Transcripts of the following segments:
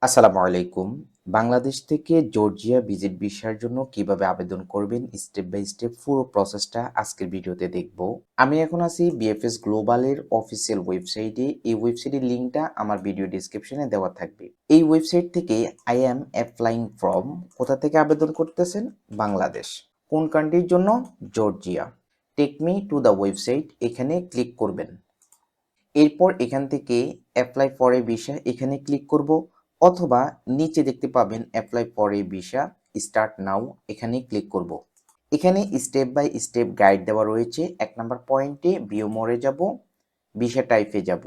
আসসালামু আলাইকুম। বাংলাদেশ থেকে জর্জিয়া ভিজিট ভিসার জন্য কিভাবে আবেদন করবেন স্টেপ বাই স্টেপ পুরো প্রসেসটা আজকের ভিডিওতে দেখব। আমি এখন আছি বিএফএস গ্লোবালের অফিসিয়াল ওয়েবসাইটে। এই ওয়েবসাইটের লিঙ্কটা আমার ভিডিও ডেসক্রিপশনে দেওয়া থাকবে। এই ওয়েবসাইট থেকে আই অ্যাম অ্যাপ্লাইং ফ্রম কোথা থেকে আবেদন করতেছেন? বাংলাদেশ। কোন কান্ট্রির জন্য? Georgia. Take me to the website, এখানে ক্লিক করবেন। এরপর এখান থেকে অ্যাপ্লাই ফর এ ভিসা এখানে ক্লিক করব, অথবা নিচে দেখতে পাবেন apply for a visa start now, এখানে ক্লিক করব। এখানে স্টেপ বাই স্টেপ গাইড দেওয়া রয়েছে। 1 নম্বর পয়েন্টে ভিউ মোরে যাব, ভিসা টাইপে যাব,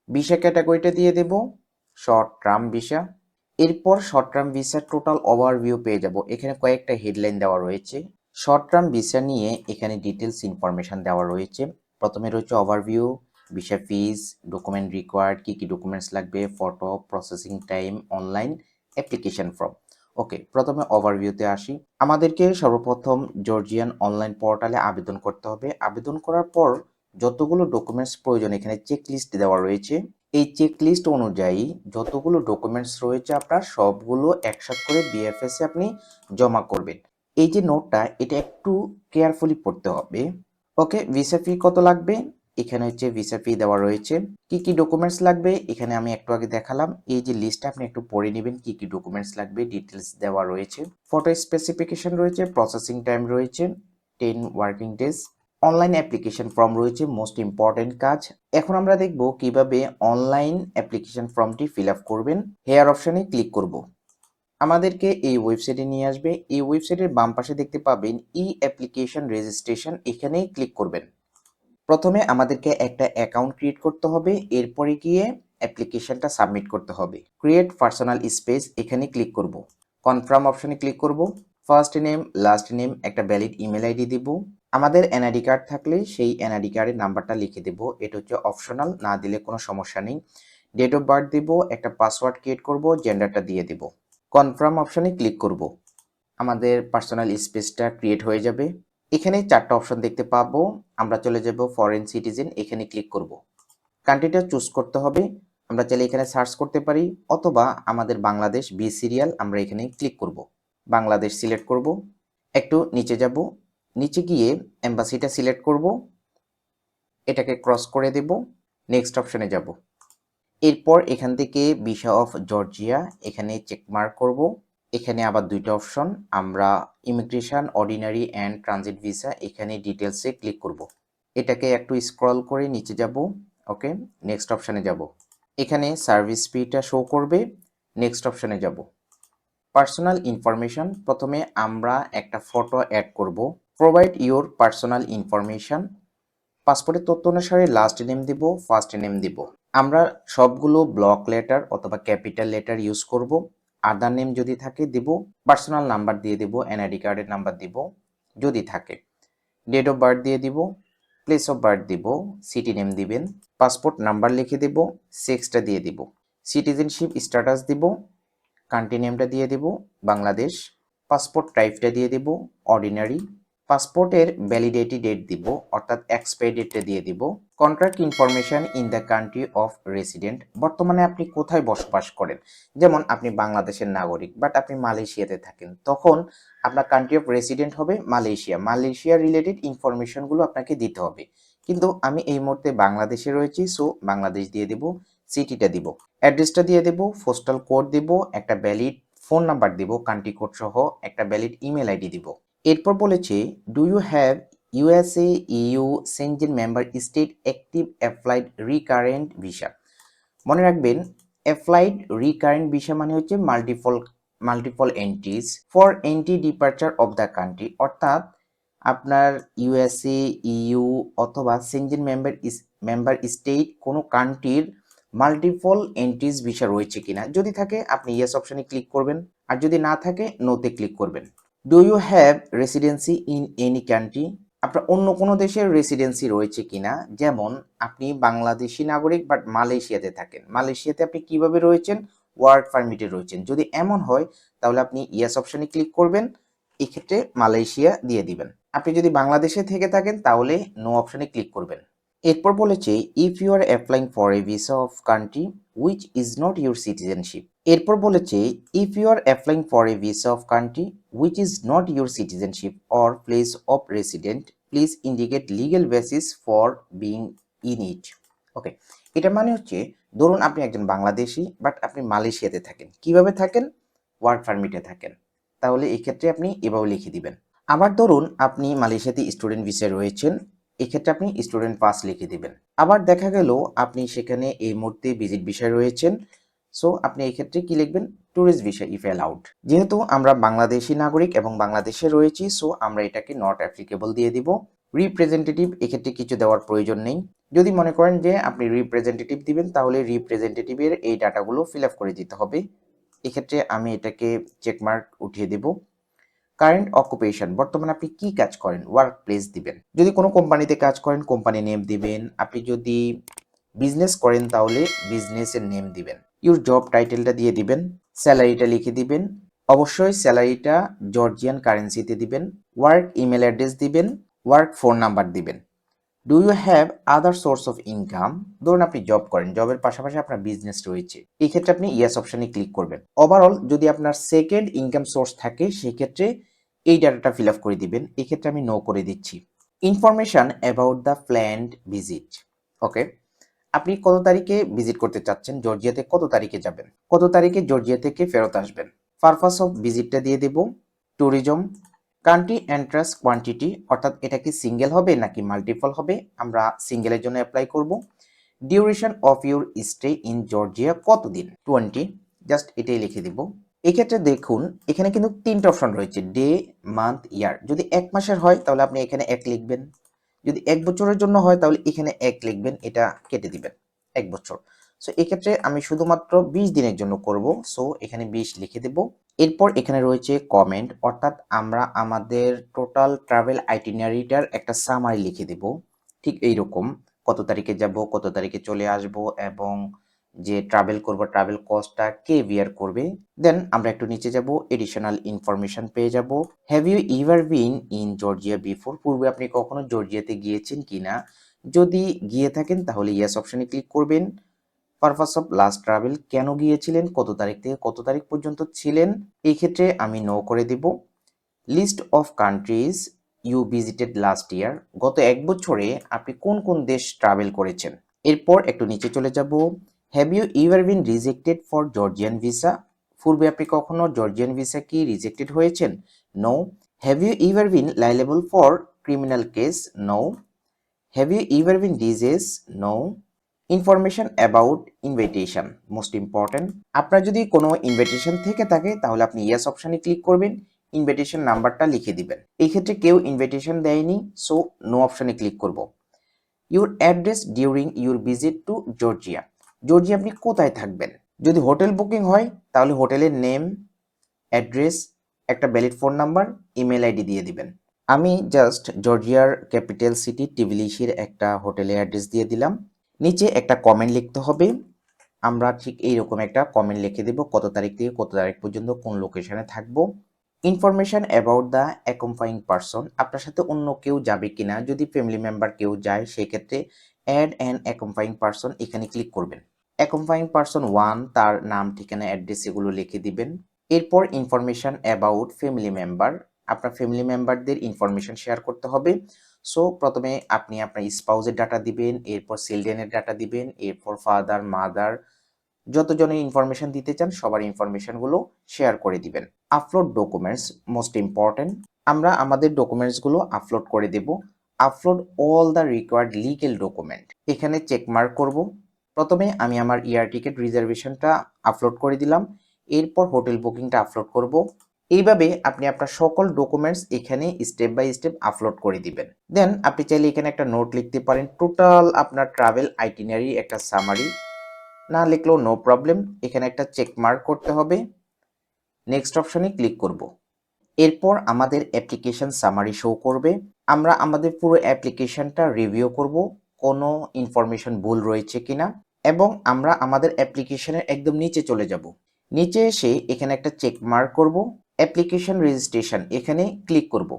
ভিসা ক্যাটাগরিটা দিয়ে দেব শর্ট টার্ম ভিসা। এরপর শর্ট টার্ম ভিসার টোটাল ওভারভিউ পেয়ে যাব। এখানে কয়েকটা হেডলাইন দেওয়া রয়েছে। শর্ট টার্ম ভিসা নিয়ে এখানে ডিটেলস ইনফরমেশন দেওয়া রয়েছে। প্রথমে রয়েছে overview, visa fee, document required, কি ডকুমেন্টস লাগবে, photo, processing time, online application form. Okay, প্রথমে ওভারভিউতে আসি। আমাদেরকে সর্বপ্রথম জর্জিয়ান অনলাইন পোর্টালে আবেদন করতে হবে। আবেদন করার পর যতগুলো ডকুমেন্টস প্রয়োজন এখানে চেক লিস্ট দেওয়া রয়েছে। এই চেক লিস্ট অনুযায়ী যতগুলো ডকুমেন্টস রয়েছে আপনার সবগুলো একসাথে করে বিএফএস এ আপনি জমা করবেন। এই যে নোটটা, এটা একটু কেয়ারফুলি পড়তে হবে। ওকে, ভিসা ফি কত লাগবে? এখানে হচ্ছে ভিসা ফি দেওয়া রয়েছে। কি কি ডকুমেন্টস লাগবে এখানে আমি একটু আগে দেখালাম। এই যে লিস্টটা আপনি একটু পড়ে নেবেন, কি কি ডকুমেন্টস লাগবে ডিটেলস দেওয়া রয়েছে। ফটো স্পেসিফিকেশন রয়েছে, প্রসেসিং টাইম রয়েছে 10 working days, online application form রয়েছে, মোস্ট ইম্পর্টেন্ট কাজ। এখন আমরা দেখব কিভাবে অনলাইন অ্যাপ্লিকেশন ফর্মটি ফিল আপ করবেন। হেয়ার অপশনে ক্লিক করব। আমাদেরকে এই ওয়েবসাইটে নিয়ে আসবে। এই ওয়েবসাইটের বাম পাশে দেখতে পাবেন ই অ্যাপ্লিকেশন রেজিস্ট্রেশন, এখানেই ক্লিক করবেন। প্রথমে আমাদেরকে একটা অ্যাকাউন্ট ক্রিয়েট করতে হবে, এরপরে গিয়ে অ্যাপ্লিকেশনটা সাবমিট করতে হবে। ক্রিয়েট পার্সোনাল স্পেস, এখানে ক্লিক করব। কনফার্ম অপশনে ক্লিক করব। ফার্স্ট নেম, লাস্ট নেম, একটা ভ্যালিড ইমেল আইডি দিব। আমাদের এনআইডি কার্ড থাকলে সেই এনআইডি কার্ডের নাম্বারটা লিখে দেব, এটা হচ্ছে অপশনাল, না দিলে কোনো সমস্যা নেই। ডেট অফ বার্থ দিব, একটা পাসওয়ার্ড ক্রিয়েট করব, জেন্ডারটা দিয়ে দেব। কনফার্ম অপশনে ক্লিক করব। আমাদের পার্সোনাল স্পেসটা ক্রিয়েট হয়ে যাবে। এখানে 4টা অপশন দেখতে পাবো। আমরা চলে যাব ফরেন সিটিজেন, এখানে ক্লিক করব। কান্ট্রিটা চুজ করতে হবে। আমরা চাইলে এখানে সার্চ করতে পারি, অথবা আমাদের বাংলাদেশ বি সিরিয়াল আমরা এখানে ক্লিক করব। বাংলাদেশ সিলেক্ট করব। একটু নিচে যাব, নিচে গিয়ে এম্বাসিটা সিলেক্ট করব, এটাকে ক্রস করে দেব, নেক্সট অপশনে যাব। এরপর এখান থেকে ভিসা অফ জর্জিয়া এখানে চেক মার্ক করব। এখানে আবার 2টা অপশন, আমরা immigration, ordinary and transit visa, এখানে ডিটেলসে ক্লিক করব। এটাকে একটু স্ক্রল করে নিচে যাব। ওকে, নেক্সট অপশনে যাব। এখানে সার্ভিস ফিটা শো করবে, নেক্সট অপশনে যাব। পার্সোনাল ইনফরমেশন, প্রথমে আমরা একটা ফটো অ্যাড করব। প্রোভাইড ইওর পার্সোনাল ইনফরমেশন, পাসপোর্টের তথ্য অনুসারে লাস্ট নেম দিব, ফার্স্ট নেম দিব। আমরা সবগুলো ব্লক লেটার অথবা ক্যাপিটাল লেটার ইউজ করব। আদার নেম যদি থাকে দিব, পার্সোনাল নাম্বার দিয়ে দিব, এনআইডি কার্ডের নাম্বার দিব যদি থাকে, ডেট অফ বার্থ দিয়ে দিব, প্লেস অফ বার্থ দিব, সিটি নেম দিবেন, পাসপোর্ট নাম্বার লিখে দেব, সেক্সটা দিয়ে দিব, সিটিজেনশিপ স্ট্যাটাস দিব, কান্ট্রি নেমটা দিয়ে দেব বাংলাদেশ, পাসপোর্ট টাইপটা দিয়ে দেব অর্ডিনারি, পাসপোর্টের ভ্যালিডিটি ডেট দিব অর্থাৎ এক্সপায়ারি ডেটটা দিয়ে দিব, contract information in the country of resident, বর্তমানে আপনি কোথায় বসবাস করেন। যেমন আপনি বাংলাদেশের নাগরিক বাট আপনি মালয়েশিয়াতে থাকেন, তখন আপনার কান্ট্রি অফ রেসিডেন্ট হবে মালয়েশিয়া। মালয়েশিয়া রিলেটেড ইনফরমেশনগুলো আপনাকে দিতে হবে। কিন্তু আমি এই মুহূর্তে বাংলাদেশে রয়েছি, সো বাংলাদেশ দিয়ে দেব, সিটিটা দিব, অ্যাড্রেসটা দিয়ে দেব, পোস্টাল কোড দিব, একটা ভ্যালিড ফোন নাম্বার দিব কান্ট্রি কোড সহ, একটা ভ্যালিড ইমেল আইডি দিব। এরপর বলেছে do you have USA EU Schengen member state active applied recurrent visa. মনে রাখবেন, অ্যাপ্লাইড রিকারেন্ট ভিসা মানে হচ্ছে multiple entries for entry departure of the country, অর্থাৎ আপনার ইউএসএ ইউ অথবা সেনজেন মেম্বার স্টেট কোনো কান্ট্রির মাল্টিপল এন্ট্রিজ ভিসা রয়েছে কিনা, যদি থাকে আপনি ইয়েস অপশনে ক্লিক করবেন, আর যদি না থাকে নোতে ক্লিক করবেন। Do you have residency in any country, আপনার অন্য কোনো দেশের রেসিডেন্সি রয়েছে কিনা, যেমন আপনি বাংলাদেশি নাগরিক বাট মালয়েশিয়াতে থাকেন, মালয়েশিয়াতে আপনি কিভাবে রয়েছেন, ওয়ার্ক পারমিটে রয়েছেন, যদি এমন হয় তাহলে আপনি ইয়েস অপশনে ক্লিক করবেন, এক্ষেত্রে মালয়েশিয়া দিয়ে দিবেন। আপনি যদি বাংলাদেশে থেকে থাকেন তাহলে নো অপশনে ক্লিক করবেন। এরপর বলেছে if you are applying for a visa of country which is not your citizenship. এরপর বলেছে if you are applying for a visa of country which is not your citizenship or place of resident please indicate legal basis for being in it. Okay, এটা মানে হচ্ছে ধরুন আপনি একজন Bangladeshi but আপনি মালয়েশিয়াতে থাকেন। কিভাবে থাকেন? ওয়ার্ক পারমিটে থাকেন। তাহলে এই ক্ষেত্রে আপনি এভাবে লিখে দিবেন। আবার ধরুন আপনি মালয়েশিয়াতে স্টুডেন্ট ভিসায় রয়েছেন, এক্ষেত্রে আপনি স্টুডেন্ট পাস লিখে দিবেন। আবার দেখা গেল আপনি সেখানে এই মুহূর্তে ভিজিট ভিসায় রয়েছেন, সো আপনি এই ক্ষেত্রে কি লিখবেন? Tourist visa if allowed. যেহেতু আমরা বাংলাদেশি নাগরিক এবং বাংলাদেশে রয়েছি, সো আমরা এটাকে নট অ্যাপ্লিকেবল দিয়ে দিব। রিপ্রেজেন্টেটিভ এক্ষেত্রে কিছু দেওয়ার প্রয়োজন নেই। যদি মনে করেন যে আপনি রিপ্রেজেন্টেটিভ দিবেন তাহলে রিপ্রেজেন্টেটিভের এই ডাটাগুলো ফিল আপ করে দিতে হবে। এক্ষেত্রে আমি এটাকে চেকমার্ক উঠিয়ে দেব। কারেন্ট অকুপেশন, বর্তমানে আপনি কি কাজ করেন? ওয়ার্ক প্লেস দিবেন। যদি কোনো কোম্পানিতে কাজ করেন কোম্পানি নেম দিবেন। আপনি যদি বিজনেস করেন তাহলে বিজনেসের নেম দিবেন। ইউর জব টাইটেলটা দিয়ে দিবেন। স্যালারিটা লিখে দিবেন। অবশ্যই স্যালারিটা জর্জিয়ান কারেন্সিতে দিবেন। ওয়ার্ক ইমেল অ্যাড্রেস দিবেন। ওয়ার্ক ফোন নাম্বার দিবেন। Do you have other source of income? ধরুন আপনি জব করেন, জবের পাশাপাশি আপনার বিজনেস রয়েছে, এই ক্ষেত্রে আপনি ইয়েস অপশনে ক্লিক করবেন। ওভারঅল যদি আপনার সেকেন্ড ইনকাম সোর্স থাকে সেই ক্ষেত্রে এই ডাটাটা ফিল আপ করে দিবেন। এই ক্ষেত্রে আমি নো করে দিচ্ছি। Information about the planned visit. Okay, আপনি কত তারিখে ভিজিট করতে চাচ্ছেন? জর্জিয়াতে কত তারিখে যাবেন? কত তারিখে জর্জিয়া থেকে ফেরত আসবেন? পারপাস অফ ভিজিটটা দিয়ে দেব ট্যুরিজম। কান্ট্রি এন্ট্রান্স কোয়ান্টিটি, অর্থাৎ এটা কি সিঙ্গেল হবে নাকি মাল্টিপল হবে? আমরা সিঙ্গেলের জন্য অ্যাপ্লাই করব। Duration of your stay in Georgia কতদিন? 20। জাস্ট এটাই লিখে দিব। এক্ষেত্রে দেখুন এখানে কিন্তু তিনটা অপশন রয়েছে, ডে, মান্থ, ইয়ার। যদি 1 মাসের হয় তাহলে আপনি এখানে 1 লিখবেন। যদি 1 বছরের জন্য হয় তাহলে এখানে 1 লিখবেন, এটা কেটে দিবেন 1 বছর। সো এক্ষেত্রে আমি শুধুমাত্র 20 দিনের জন্য করব, সো এখানে 20 লিখে দেব। এরপর এখানে রয়েছে কমেন্ট, অর্থাৎ আমরা আমাদের টোটাল ট্রাভেল আইটিনারিটার একটা সামারি লিখে দেব। ঠিক এইরকম কত তারিখে যাব, কত তারিখে চলে আসব এবং যে ট্রাভেল করব ট্রাভেল কস্টটা কে বিয়ার করবে। দেন আমরা একটু নিচে যাব, এডিশনাল ইনফরমেশন পেয়ে যাব। Have you ever been in Georgia before? পূর্বে আপনি কখনো জর্জিয়াতে গিয়েছেন কিনা? যদি গিয়ে থাকেন তাহলে ইয়েস অপশনে ক্লিক করবেন। পারপাস অফ লাস্ট ট্রাভেল, কেন গিয়েছিলেন, কত তারিখ থেকে কত তারিখ পর্যন্ত ছিলেন? এই ক্ষেত্রে আমি নো করে দেব। List of countries you visited last year, গত 1 বছরে আপনি কোন কোন দেশ ট্রাভেল করেছেন? এরপর একটু নিচে চলে যাব। Have you ever been rejected for Georgian visa? পূর্বে আপনি কখনো জর্জিয়ান ভিসা কি রিজেক্টেড হয়েছেন? No. Have you ever been liable for criminal case? No. Have you ever been diseased? No. Information about invitation, most important. আপনার যদি কোনো invitation থেকে থাকে তাহলে আপনি ইয়েস অপশনে ক্লিক করবেন। ইনভাইটেশন নাম্বারটা লিখে দিবেন। এই ক্ষেত্রে কেউ ইনভাইটেশন দেয়নি, সো নো অপশনে ক্লিক করব। Your address during your visit to Georgia, Georgia আপনি কোথায় থাকবেন? যদি হোটেল বুকিং হয় তাহলে হোটেলের নেম, অ্যাড্রেস, একটা valid phone number, email ID দিয়ে দিবেন। আমি জাস্ট জর্জিয়ার ক্যাপিটাল সিটি টিবিলিসির একটা হোটেলের অ্যাড্রেস দিয়ে দিলাম। নিচে একটা কমেন্ট লিখতে হবে। আমরা ঠিক এইরকম একটা কমেন্ট লিখে দেব, কত তারিখ থেকে কত তারিখ পর্যন্ত কোন লোকেশনে থাকবো। ইনফরমেশন অ্যাবাউট দ্য অ্যাকম্পাইং পারসন, আপনার সাথে অন্য কেউ যাবে কিনা, যদি ফ্যামিলি মেম্বার কেউ যায় সেক্ষেত্রে অ্যাড অ্যান অ্যাকম্পাইং পারসন এখানে ক্লিক করবেন। অ্যাকম্পাইং পারসন 1, তার নাম, ঠিকানা, অ্যাড্রেস এগুলো লিখে দিবেন। এরপর ইনফরমেশন অ্যাবাউট ফ্যামিলি মেম্বার, আপনার ফ্যামিলি মেম্বারদের ইনফরমেশন শেয়ার করতে হবে। সো প্রথমে আপনি আপনার স্পাউসের ডাটা দিবেন, এরপর চিলড্রেনের ডাটা দিবেন, এরপর ফাদার, মাদার, যতজনের ইনফরমেশন দিতে চান সবার ইনফরমেশনগুলো শেয়ার করে দিবেন। Upload documents, most important. আমরা আমাদের ডকুমেন্টসগুলো আপলোড করে দেব। Upload all the required legal document, এখানে চেক মার্ক করব। প্রথমে আমি আমার এয়ার টিকিট রিজার্ভেশনটা আপলোড করে দিলাম, এরপর হোটেল বুকিংটা আপলোড করব। এইভাবে আপনি আপনার সকল ডকুমেন্টস এখানে স্টেপ বাই স্টেপ আপলোড করে দিবেন। দেন আপনি চাইলে এখানে একটা নোট লিখতে পারেন, টোটাল আপনার ট্রাভেল আইটিনারি একটা সামারি। না লিখলেও নো প্রবলেম, এখানে একটা চেক মার্ক করতে হবে। নেক্সট অপশনে ক্লিক করব। এরপর আমাদের অ্যাপ্লিকেশন সামারি শো করবে। আমরা আমাদের পুরো অ্যাপ্লিকেশনটা রিভিউ করব, কোনো ইনফরমেশন ভুল রয়েছে কিনা, এবং আমরা আমাদের অ্যাপ্লিকেশনের একদম নিচে চলে যাব। নিচে এসে এখানে একটা চেক মার্ক করব, অ্যাপ্লিকেশন রেজিস্ট্রেশন, এখানে ক্লিক করব।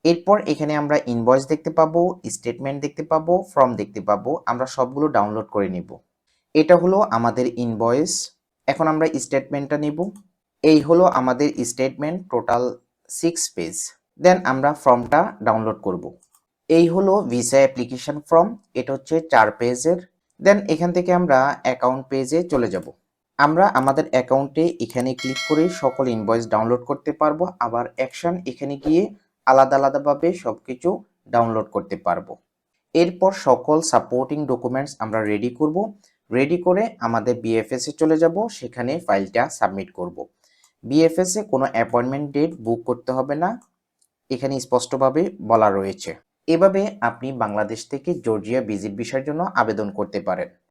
এরপর এখানে আমরা ইনভয়েস দেখতে পাবো, স্টেটমেন্ট দেখতে পাবো, ফর্ম দেখতে পাবো। আমরা সবগুলো ডাউনলোড করে নিব। এটা হলো আমাদের ইনভয়েস। এখন আমরা স্টেটমেন্টটা নিব। এই হলো আমাদের স্টেটমেন্ট, টোটাল 6 পেজ। দেন আমরা ফর্মটা ডাউনলোড করব। এই হলো ভিসা অ্যাপ্লিকেশন ফর্ম, এটা হচ্ছে 4 পেজের। দেন এখান থেকে আমরা অ্যাকাউন্ট পেজে চলে যাব। আমরা আমাদের অ্যাকাউন্টে এখানে ক্লিক করে সকল ইনভয়েস ডাউনলোড করতে পারবো। আবার অ্যাকশন এখানে গিয়ে আলাদা আলাদাভাবে সবকিছু ডাউনলোড করতে পারবো। এরপর সকল সাপোর্টিং ডকুমেন্টস আমরা রেডি করব। রেডি করে আমাদের বিএফএস এ চলে যাব, সেখানে ফাইলটা সাবমিট করব। বিএফএস এ কোনো অ্যাপয়েন্টমেন্ট ডেট বুক করতে হবে না, এখানে স্পষ্টভাবে বলা রয়েছে। এভাবে আপনি বাংলাদেশ থেকে জর্জিয়া ভিজিট ভিসার জন্য আবেদন করতে পারেন।